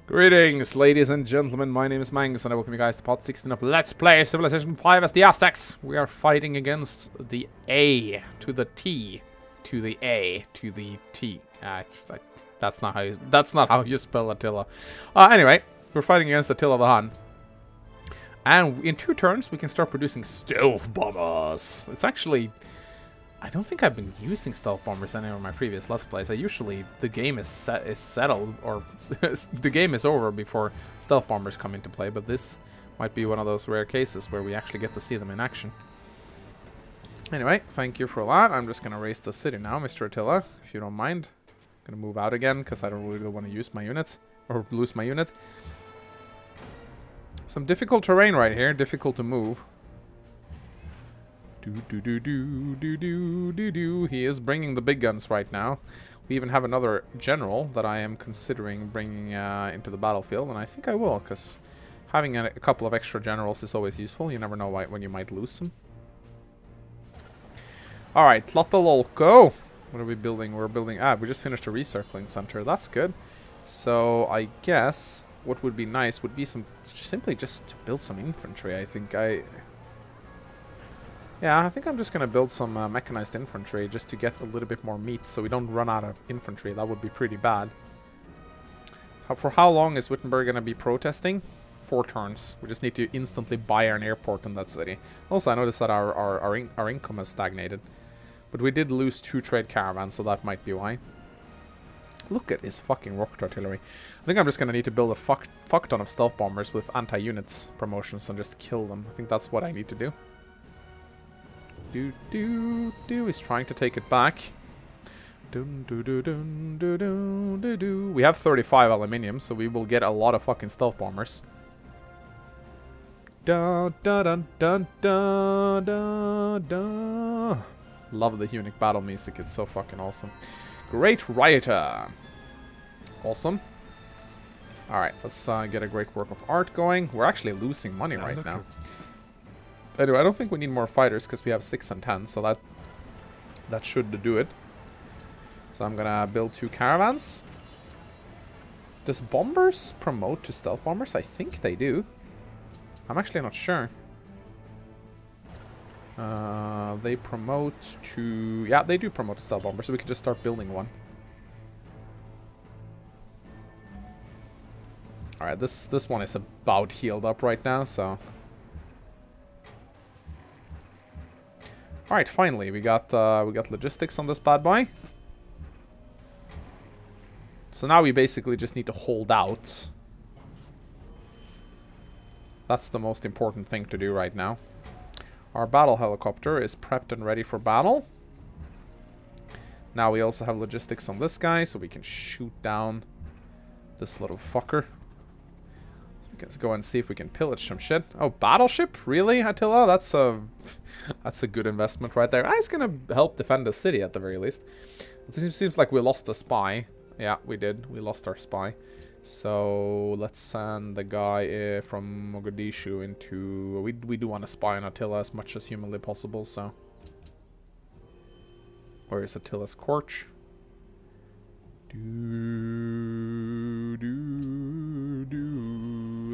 Greetings, ladies and gentlemen. My name is Mangus, and I welcome you guys to part 16 of Let's Play Civilization 5 as the Aztecs. We are fighting against the A to the T to the A to the T. That's not how you spell Attila. Anyway, we're fighting against Attila the Hun. And in 2 turns, we can start producing stealth bombers. It's actually... I don't think I've been using stealth bombers in any of my previous Let's Plays. The game is settled, or the game is over before stealth bombers come into play, but this might be one of those rare cases where we actually get to see them in action. Anyway, thank you for that. I'm just going to raise the city now, Mr. Attila, if you don't mind. I'm going to move out again, because I don't really want to use my units, or lose my unit. Some difficult terrain right here, difficult to move. He is bringing the big guns right now. We even have another general that I am considering bringing into the battlefield, and I think I will, because having a couple of extra generals is always useful. You never know when you might lose them. Alright, Tlatelolco. What are we building? We're building... we just finished a recircling center. That's good. So, I guess what would be nice would be simply just to build some infantry, I think. Yeah, I think I'm just going to build some mechanized infantry just to get a little bit more meat so we don't run out of infantry. That would be pretty bad. For how long is Wittenberg going to be protesting? 4 turns. We just need to instantly buy an airport in that city. Also, I noticed that our income has stagnated. But we did lose 2 trade caravans, so that might be why. Look at his fucking rocket artillery. I think I'm just going to need to build a fuck ton of stealth bombers with anti-units promotions and just kill them. I think that's what I need to do. He's trying to take it back. We have 35 aluminium, so we will get a lot of fucking stealth bombers. Love the Unique battle music, it's so fucking awesome. Great Rioter. Awesome. Alright, let's get a great work of art going. We're actually losing money right now. Anyway, I don't think we need more fighters because we have 6 and 10, so that should do it. So I'm gonna build 2 caravans. Does bombers promote to stealth bombers? I think they do. I'm actually not sure. They promote to... Yeah, they do promote to stealth bombers, so we can just start building one. Alright, this one is about healed up right now, so... Alright, finally, we got logistics on this bad boy. So now we basically just need to hold out. That's the most important thing to do right now. Our battle helicopter is prepped and ready for battle. Now we also have logistics on this guy, so we can shoot down this little fucker. Let's go and see if we can pillage some shit. Oh, battleship? Really, Attila? That's a good investment right there. It's gonna help defend the city at the very least. It seems like we lost a spy. Yeah, we did. We lost our spy. So let's send the guy from Mogadishu into... We do want to spy on Attila as much as humanly possible, so... Where is Attila's court?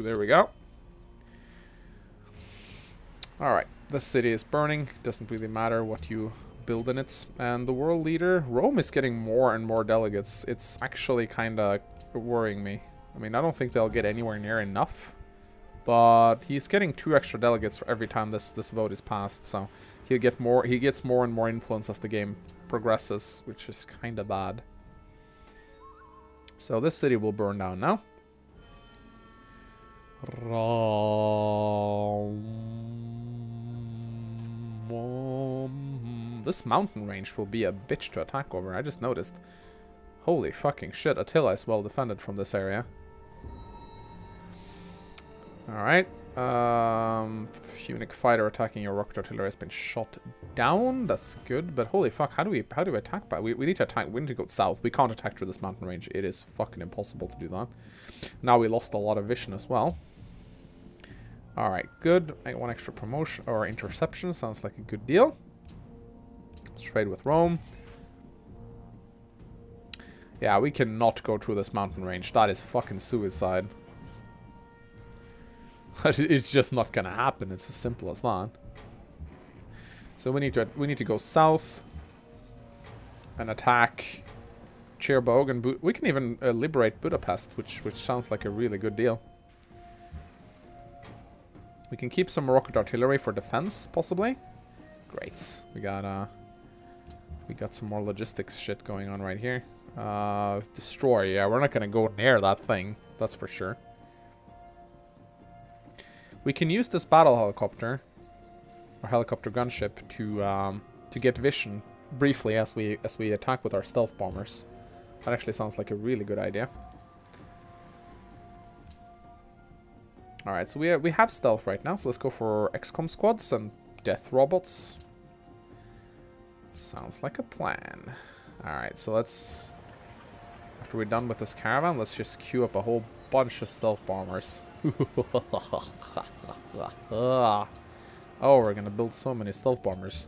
There we go. Alright, the city is burning. Doesn't really matter what you build in it. And the world leader, Rome is getting more and more delegates. It's actually kind of worrying me. I mean, I don't think they'll get anywhere near enough. But he's getting 2 extra delegates for every time this vote is passed. So he gets more and more influence as the game progresses, which is kind of bad. So this city will burn down now. This mountain range will be a bitch to attack over. I just noticed. Holy fucking shit. Attila is well defended from this area. Alright. Unique fighter attacking your rocket artillery has been shot down. That's good. But holy fuck, how do we attack by? We need to attack. We need to go south. We can't attack through this mountain range. It is fucking impossible to do that. Now we lost a lot of vision as well. Alright, good. I got 1 extra promotion or interception. Sounds like a good deal. Let's trade with Rome. Yeah, we cannot go through this mountain range. That is fucking suicide. It's just not gonna happen. It's as simple as that. So we need to go south and attack Cherbourg, and we can even liberate Budapest, which sounds like a really good deal. We can keep some rocket artillery for defense, possibly. Great. We got some more logistics shit going on right here. Destroy. Yeah, we're not gonna go near that thing. That's for sure. We can use this battle helicopter or helicopter gunship to get vision briefly as we attack with our stealth bombers. That actually sounds like a really good idea. All right, so we have stealth right now. So let's go for XCOM squads and death robots. Sounds like a plan. All right, so let's, after we're done with this caravan, let's just queue up a whole bunch of stealth bombers. Oh, we're gonna build so many stealth bombers.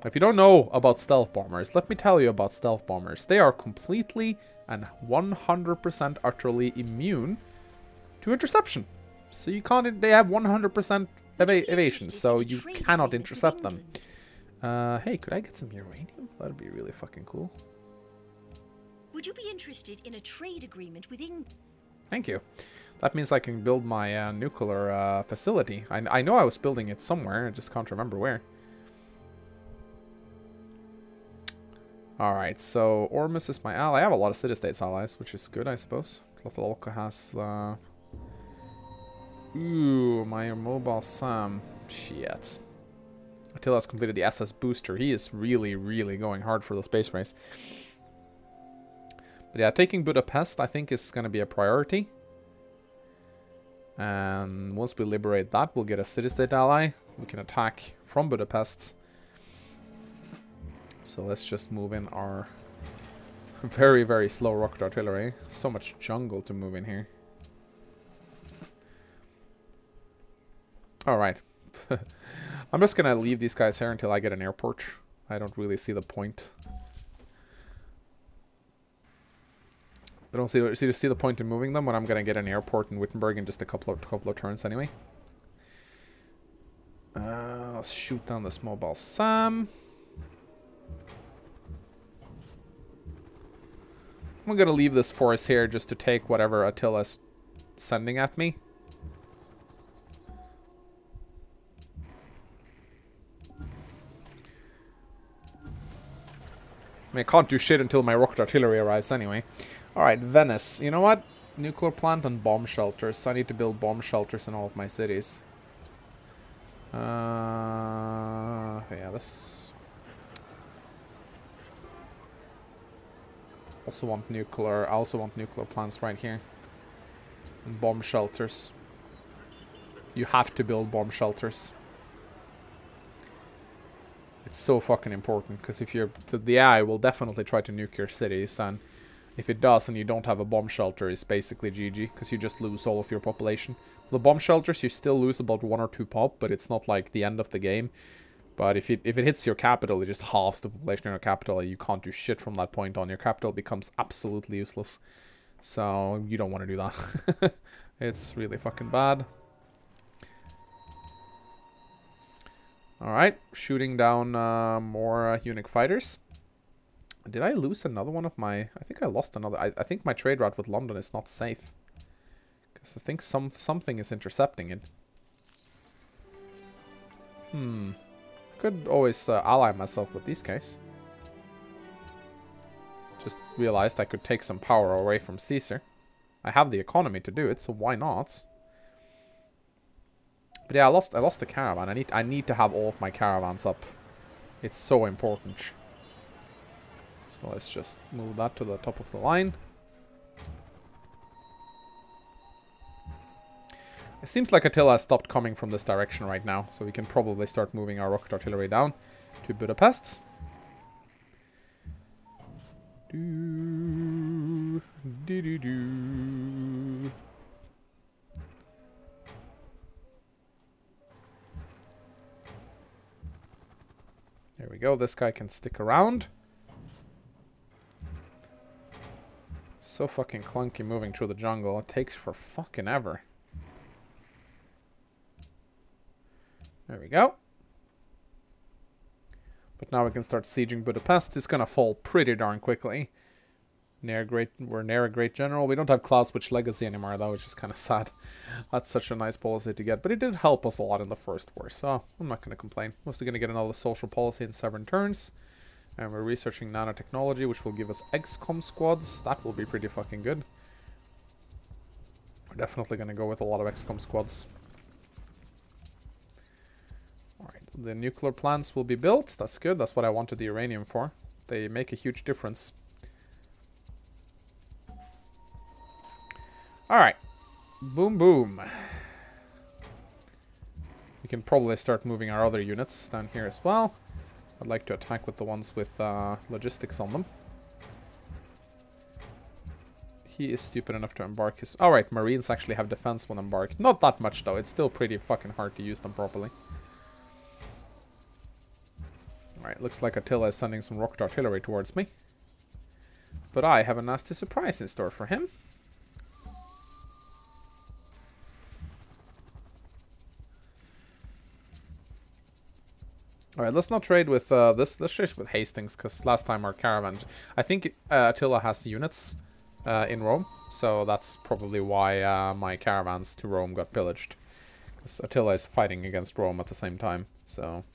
If you don't know about stealth bombers, let me tell you about stealth bombers. They are completely and 100% utterly immune to interception. So you can't, they have 100% evasion, so you cannot intercept them. Hey, could I get some uranium? That'd be really fucking cool. Would you be interested in a trade agreement with England? Thank you. That means I can build my nuclear facility. I know I was building it somewhere, I just can't remember where. Alright, so Ormus is my ally. I have a lot of city-states allies, which is good, I suppose. Tlatelolco has... Ooh, my mobile Sam. Shit. Attila has completed the SS booster. He is really, really going hard for the space race. But yeah, taking Budapest, I think, is going to be a priority. And once we liberate that, we'll get a city-state ally. We can attack from Budapest. So let's just move in our very, very slow rocket artillery. So much jungle to move in here. Alright. I'm just gonna leave these guys here until I get an airport. I don't really see the point. I don't see the point in moving them when I'm gonna get an airport in Wittenberg in just a couple of turns anyway. Let's shoot down this mobile Sam. I'm gonna leave this force here just to take whatever Attila's sending at me. I mean, I can't do shit until my rocket artillery arrives anyway. Alright, Venice. You know what? Nuclear plant and bomb shelters. I need to build bomb shelters in all of my cities. Yeah, this... I also want nuclear plants right here. And bomb shelters. You have to build bomb shelters. It's so fucking important, because if you're... The AI will definitely try to nuke your cities, and if it does and you don't have a bomb shelter, it's basically GG, because you just lose all of your population. The bomb shelters, you still lose about 1 or 2 pop, but it's not like the end of the game. But if it hits your capital, it just halves the population of your capital, and you can't do shit from that point on. Your capital becomes absolutely useless. So, you don't want to do that. It's really fucking bad. Alright, shooting down more Unic fighters. Did I lose another one of my... I think I lost another... I think my trade route with London is not safe. Because I think something is intercepting it. Could always ally myself with these guys. Just realized I could take some power away from Caesar. I have the economy to do it, so why not? But yeah, I lost the caravan. I need to have all of my caravans up. It's so important. So let's just move that to the top of the line. It seems like Attila has stopped coming from this direction right now, so we can probably start moving our rocket artillery down to Budapest. Do, do, do, do. There we go. This guy can stick around. So fucking clunky moving through the jungle. It takes for fucking ever. There we go. But now we can start sieging Budapest. It's gonna fall pretty darn quickly. We're near a great general. We don't have Clausewitz legacy anymore though, which is kind of sad. That's such a nice policy to get, but it did help us a lot in the first war, so I'm not gonna complain. Mostly gonna get another social policy in 7 turns, and we're researching nanotechnology, which will give us XCOM squads. That will be pretty fucking good. We're definitely gonna go with a lot of XCOM squads. Alright, the nuclear plants will be built. That's good. That's what I wanted the uranium for. They make a huge difference. Alright. Boom, boom. We can probably start moving our other units down here as well. I'd like to attack with the ones with logistics on them. He is stupid enough to embark his... Alright, Marines actually have defense when embarked. Not that much though. It's still pretty fucking hard to use them properly. Alright, looks like Attila is sending some rocket artillery towards me. But I have a nasty surprise in store for him. Alright, let's not trade with this. Let's trade with Hastings, because last time our caravan... I think Attila has units in Rome, so that's probably why my caravans to Rome got pillaged. Because Attila is fighting against Rome at the same time, so...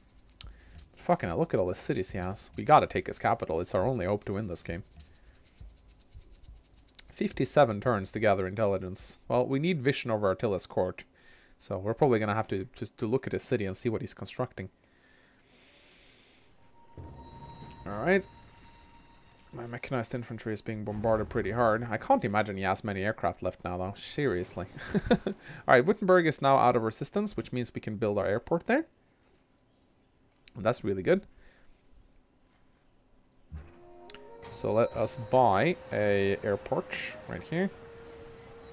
Fucking hell, look at all the cities he has. We gotta take his capital. It's our only hope to win this game. 57 turns to gather intelligence. Well, we need vision over Attila's court. So we're probably gonna have to just to look at his city and see what he's constructing. Alright. My mechanized infantry is being bombarded pretty hard. I can't imagine he has many aircraft left now, though. Seriously. Alright, Wittenberg is now out of resistance, which means we can build our airport there. And that's really good. So let us buy a airport right here.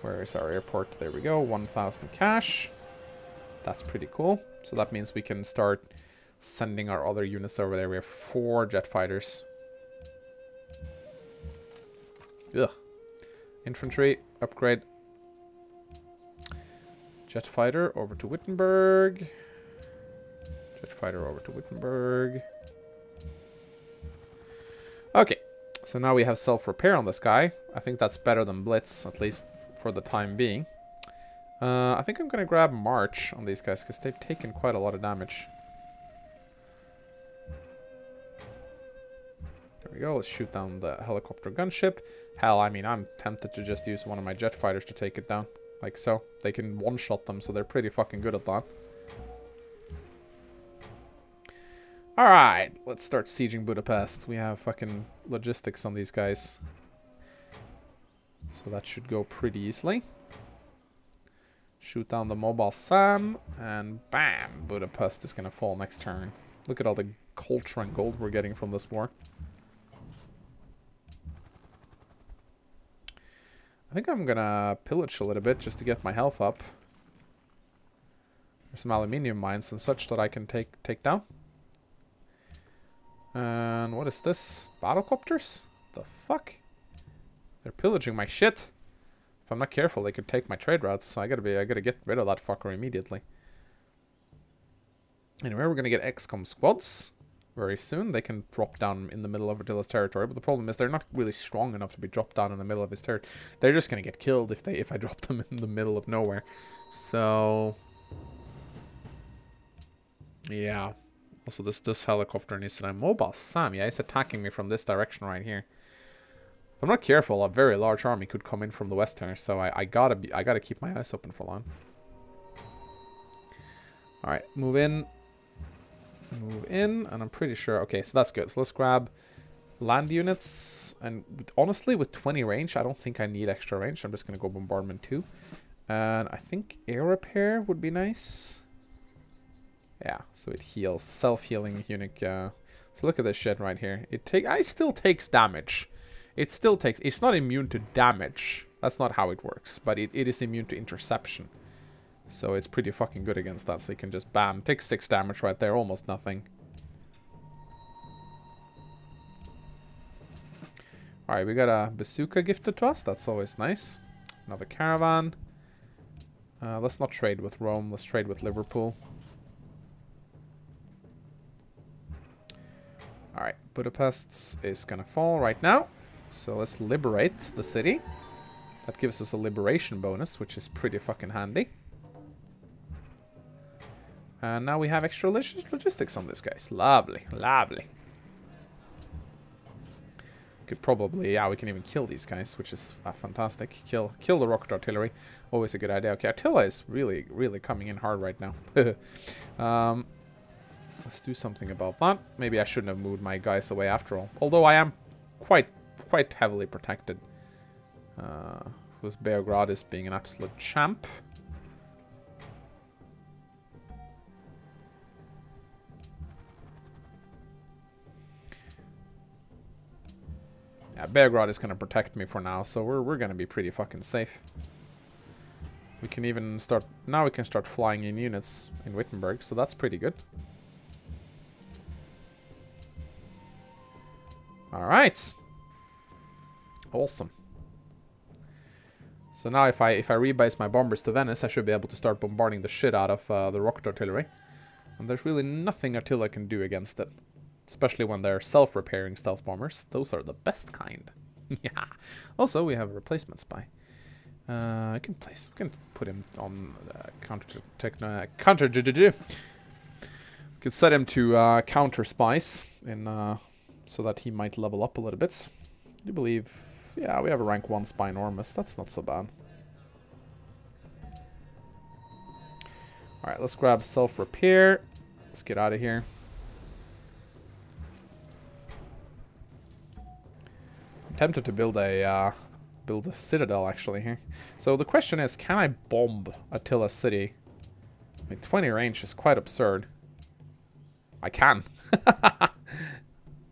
Where is our airport? There we go. 1,000 cash. That's pretty cool. So that means we can start sending our other units over there. We have 4 jet fighters. Ugh. Infantry, upgrade. Jet fighter over to Wittenberg. Jet fighter over to Wittenberg. Okay. So now we have self-repair on this guy. I think that's better than Blitz, at least for the time being. I think I'm going to grab March on these guys, because they've taken quite a lot of damage. There we go. Let's shoot down the helicopter gunship. Hell, I mean, I'm tempted to just use one of my jet fighters to take it down. Like so. They can one-shot them, so they're pretty fucking good at that. Alright, let's start sieging Budapest. We have fucking logistics on these guys. So that should go pretty easily. Shoot down the mobile SAM, and bam! Budapest is gonna fall next turn. Look at all the culture and gold we're getting from this war. I think I'm gonna pillage a little bit just to get my health up. There's some aluminium mines and such that I can take down. And what is this? Battlecopters? The fuck? They're pillaging my shit. If I'm not careful, they could take my trade routes, so I gotta get rid of that fucker immediately. Anyway, we're gonna get XCOM squads very soon. They can drop down in the middle of Attila's territory, but the problem is they're not really strong enough to be dropped down in the middle of his territory. They're just gonna get killed if I drop them in the middle of nowhere. So yeah. Also, this helicopter needs to mobile SAM. Yeah, he's attacking me from this direction right here. If I'm not careful, a very large army could come in from the west here, so I gotta keep my eyes open for long. All right, move in, and I'm pretty sure. Okay, so that's good. So let's grab land units, and honestly, with 20 range, I don't think I need extra range. I'm just gonna go bombardment 2, and I think air repair would be nice. Yeah, so it heals. Self-healing unique. So look at this shit right here. It still takes damage. It still takes... It's not immune to damage. That's not how it works. But it is immune to interception. So it's pretty fucking good against that. So you can just bam. Takes 6 damage right there. Almost nothing. Alright, we got a bazooka gifted to us. That's always nice. Another caravan. Let's not trade with Rome. Let's trade with Liverpool. Alright, Budapest is gonna fall right now. So let's liberate the city. That gives us a liberation bonus, which is pretty fucking handy. And now we have extra logistics on this, guys. Lovely, lovely. Could probably, yeah, we can even kill these guys, which is fantastic. Kill the rocket artillery. Always a good idea. Okay, Attila is really, really coming in hard right now. Let's do something about that. Maybe I shouldn't have moved my guys away after all. Although I am quite heavily protected. With Beograd is being an absolute champ. Yeah, Beograd is going to protect me for now, so we're going to be pretty fucking safe. We can even start... Now we can start flying in units in Wittenberg, so that's pretty good. Alright. Awesome. So now if I rebase my bombers to Venice, I should be able to start bombarding the shit out of the rocket artillery. And there's really nothing Attila can do against it. Especially when they're self-repairing stealth bombers. Those are the best kind. Yeah. Also, we have a replacement spy. We can put him on we can set him to counter spies in so that he might level up a little bit. I do believe, yeah, we have a rank 1 spy enormous. That's not so bad. Alright, let's grab self-repair. Let's get out of here. I'm tempted to build a citadel actually here. So the question is, can I bomb Attila city? I mean, 20 range is quite absurd. I can.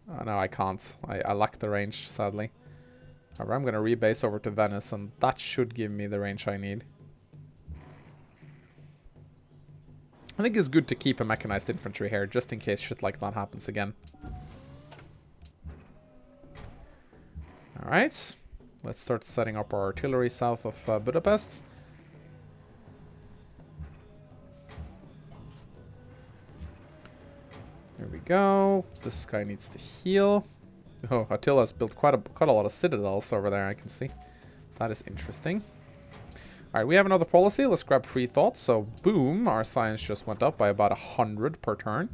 Oh, no, I can't. I lack the range, sadly. However, I'm going to rebase over to Venice, and that should give me the range I need. I think it's good to keep a mechanized infantry here, just in case shit like that happens again. Alright. Let's start setting up our artillery south of Budapest. There we go. This guy needs to heal. Oh, Attila's built quite a lot of citadels over there, I can see. That is interesting. Alright, we have another policy. Let's grab free thought. So, boom, our science just went up by about 100 per turn.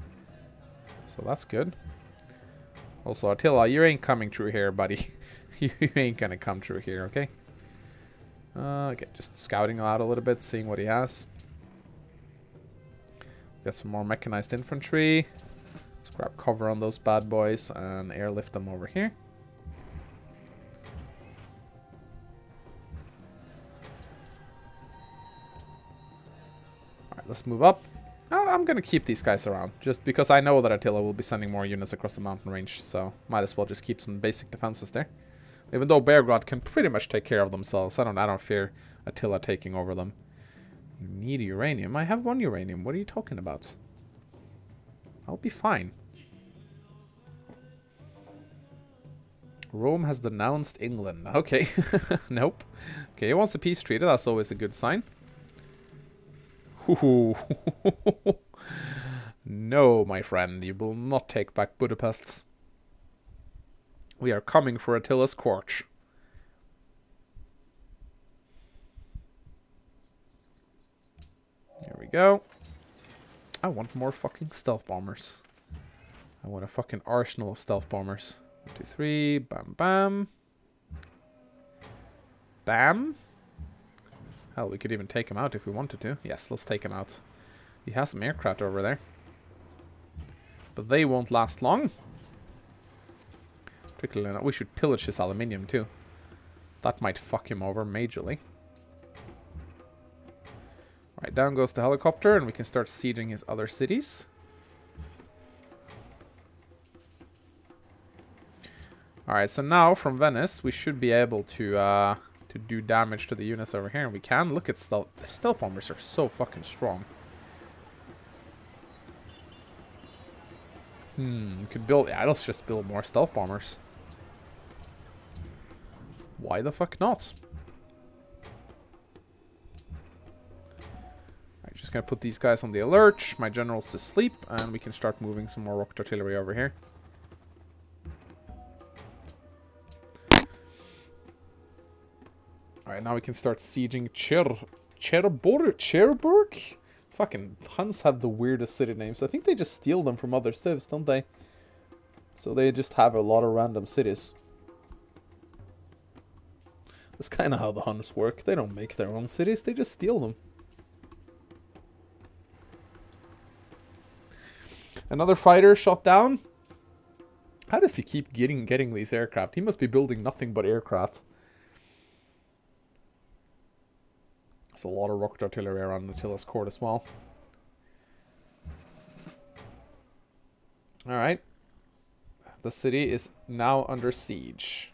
So that's good. Also, Attila, you ain't coming through here, buddy. You ain't gonna come through here, okay? Okay, just scouting out a little bit, seeing what he has. Got some more mechanized infantry. Let's grab cover on those bad boys and airlift them over here. Alright, let's move up. I'm gonna keep these guys around, just because I know that Attila will be sending more units across the mountain range, so might as well just keep some basic defenses there. Even though Beograd can pretty much take care of themselves, I don't fear Attila taking over them. You need uranium. I have 1 uranium. What are you talking about? I'll be fine. Rome has denounced England. Okay. Nope. Okay, he wants a peace treaty. That's always a good sign. No, my friend. You will not take back Budapest. We are coming for Attila's court. Here we go. I want more fucking stealth bombers. I want a fucking arsenal of stealth bombers. 1, 2, 3. Bam, bam. Bam. Hell, we could even take him out if we wanted to. Yes, let's take him out. He has some aircraft over there. But they won't last long. Particularly, we should pillage his aluminium too. That might fuck him over majorly. Alright, down goes the helicopter and we can start sieging his other cities. Alright, so now from Venice we should be able to do damage to the units over here. And we can. Look at stealth. The stealth bombers are so fucking strong. We could build... Yeah, let's just build more stealth bombers. Why the fuck not? I'm just gonna put these guys on the alert, my generals to sleep, and we can start moving some more rocket artillery over here. Alright, now we can start sieging Cherbourg? Fucking Huns have the weirdest city names. I think they just steal them from other civs, don't they? So they just have a lot of random cities. That's kind of how the Huns work. They don't make their own cities, they just steal them. Another fighter shot down. How does he keep getting these aircraft? He must be building nothing but aircraft. There's a lot of rocket artillery around Attila's court as well. Alright. The city is now under siege.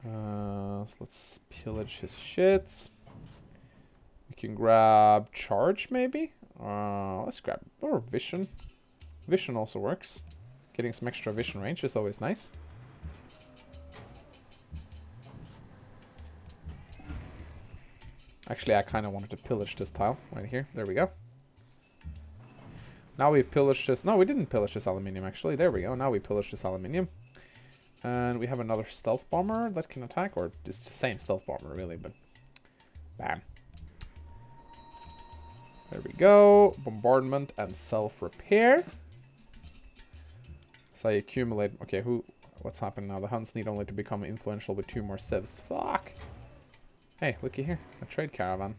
So let's pillage his shits. We can grab charge, maybe? Let's grab... or vision. Vision also works. Getting some extra vision range is always nice. Actually, I kind of wanted to pillage this tile right here. There we go. Now we've pillaged this... no, we didn't pillage this aluminium, actually. There we go. Now we pillaged this aluminium. And we have another stealth bomber that can attack. Or it's the same stealth bomber, really, but... bam. There we go. Bombardment and self-repair. So I accumulate... okay, what's happening now? The Huns need only to become influential with 2 more civs. Fuck! Hey, looky here. A trade caravan.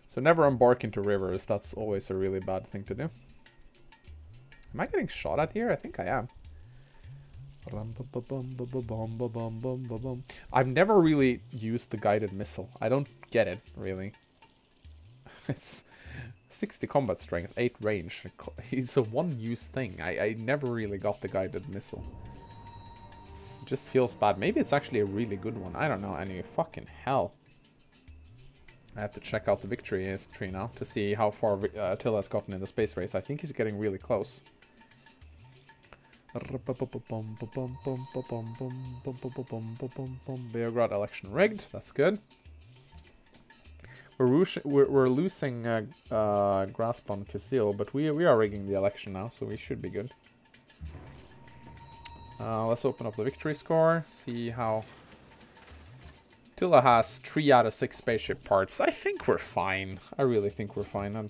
So never embark into rivers. That's always a really bad thing to do. Am I getting shot at here? I think I am. I've never really used the guided missile. I don't get it, really. It's 60 combat strength, 8 range. It's a one-use thing. I never really got the guided missile. It just feels bad. Maybe it's actually a really good one. I don't know. Any fucking hell. I have to check out the victory tree now to see how far Attila has gotten in the space race. I think he's getting really close. Beograd election rigged. That's good. We're losing grasp on Kasil, but we are rigging the election now, so we should be good. Let's open up the victory score. See how... Attila has 3 out of 6 spaceship parts. I think we're fine. I really think we're fine. I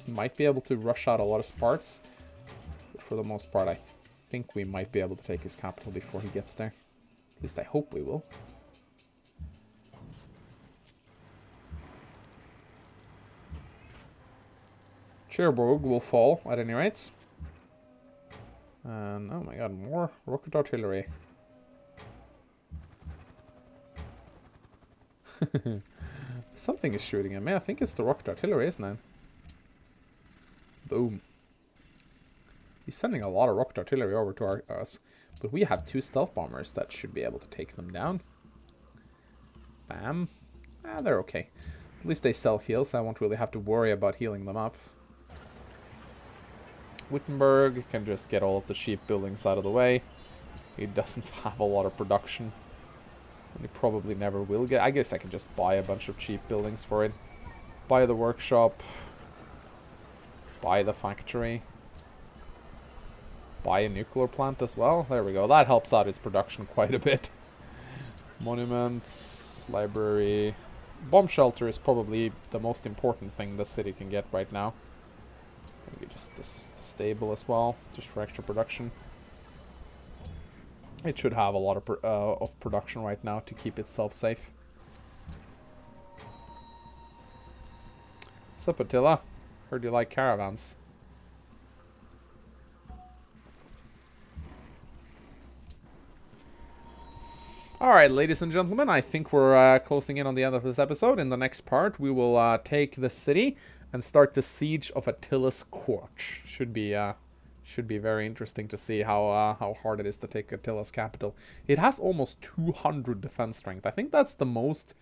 might be able to rush out a lot of parts. But for the most part, I think we might be able to take his capital before he gets there. At least I hope we will. Cherbourg will fall at any rates. And oh my god, more rocket artillery. Something is shooting at me. I think it's the rocket artillery, isn't it? Boom. He's sending a lot of rocket artillery over to us. But we have 2 stealth bombers that should be able to take them down. Bam. Ah, they're okay. At least they self-heal, so I won't really have to worry about healing them up. Wittenberg can just get all of the cheap buildings out of the way. He doesn't have a lot of production. And he probably never will get... I guess I can just buy a bunch of cheap buildings for it. Buy the workshop. Buy the factory. Buy a nuclear plant as well. There we go. That helps out its production quite a bit. Monuments. Library. Bomb shelter is probably the most important thing the city can get right now. Maybe just the stable as well, just for extra production. It should have a lot of production right now to keep itself safe. Sup, Attila? Heard you like caravans. Alright, ladies and gentlemen, I think we're closing in on the end of this episode. In the next part, we will take the city and start the siege of Attila's court. Should be very interesting to see how hard it is to take Attila's capital. It has almost 200 defense strength. I think that's the most...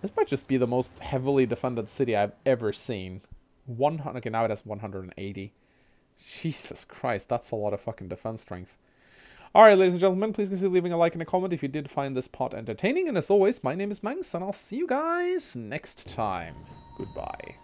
this might just be the most heavily defended city I've ever seen. 100. Okay, now it has 180. Jesus Christ, that's a lot of fucking defense strength. Alright, ladies and gentlemen, please consider leaving a like and a comment if you did find this pod entertaining. And as always, my name is Mangs, and I'll see you guys next time. Goodbye.